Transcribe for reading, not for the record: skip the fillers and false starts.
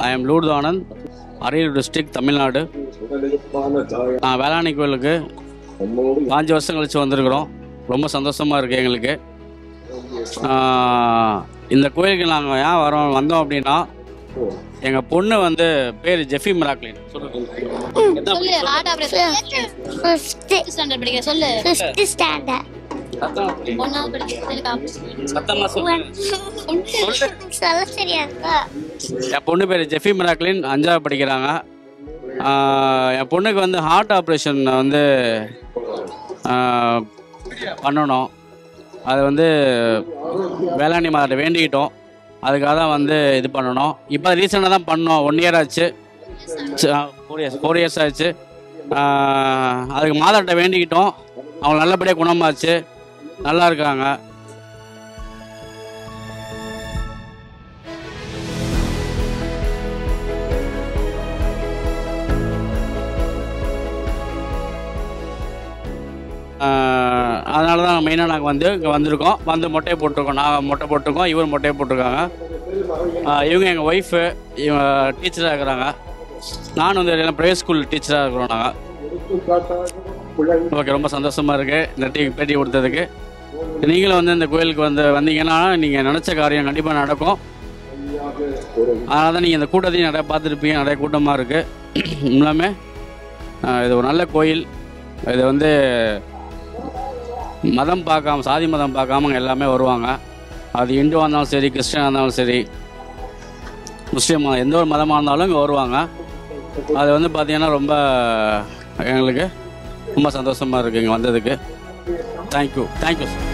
I am Lourdu Anand, Ariyalur district, Tamil Nadu. நான் வேளாண் கோயிலுக்கு 5 வருஷம் கழித்து வந்திருக்கிறோம். ரொம்ப சந்தோஷமாக இருக்குது எங்களுக்கு. இந்த கோயிலுக்கு நாங்கள் ஏன் வந்தோம் அப்படின்னா, எங்கள் பொண்ணு வந்து பேர் ஜெஃபி மிராக்லின். என் பொண்ணு பேர் ஜெஃபி மிராக்லின், 5ஆவது படிக்கிறாங்க. என் பொண்ணுக்கு வந்து ஹார்ட் ஆப்ரேஷன் வந்து பண்ணணும். அது வந்து வேளாண்மை மாதத்தை வேண்டிக்கிட்டோம். அதுக்காக தான் வந்து இது பண்ணணும். இப்போ ரீசெண்டாக தான் பண்ணோம். 1 இயர் ஆச்சு, 4 இயர்ஸ் ஆச்சு. அதுக்கு மாதாட்ட வேண்டிக்கிட்டோம். அவங்க நல்லபடியாக குணமாச்சு, நல்லா இருக்காங்க. அதனால தான் மெயினாக நாங்கள் வந்து இங்கே வந்திருக்கோம். வந்து மொட்டையை போட்டிருக்கோம். நாங்கள் மொட்டை போட்டிருக்கோம், இவர் மொட்டையை போட்டிருக்காங்க. இவங்க எங்கள் ஒய்ஃபு, இவங்க டீச்சராக இருக்கிறாங்க. நானும் வந்து எல்லாம் ப்ரைவேட் ஸ்கூல் டீச்சராக இருக்கிறோம் நாங்கள். ஓகே, ரொம்ப சந்தோஷமாக இருக்குது இந்த பேட்டி கொடுத்ததுக்கு. நீங்களும் வந்து இந்த கோயிலுக்கு வந்தீங்கன்னா நீங்கள் நினச்ச காரியம் கண்டிப்பாக நடக்கும். அதனால தான் நீங்கள் இந்த கூட்டத்தையும் நிறையா பார்த்துருப்பீங்க. நிறைய கூட்டமாக இருக்குது. எல்லாமே இது ஒரு நல்ல கோயில். இது வந்து மதம் பார்க்காம, சாதி மதம் பார்க்காம எல்லாமே வருவாங்க. அது இந்துவாக இருந்தாலும் சரி, கிறிஸ்டினாக இருந்தாலும் சரி, முஸ்லீம், எந்த ஒரு மதமாக இருந்தாலும் இங்கே வருவாங்க. அது வந்து பார்த்திங்கன்னா ரொம்ப எங்களுக்கு ரொம்ப சந்தோஷமாக இருக்குது இங்கே வந்ததுக்கு. Thank you sir.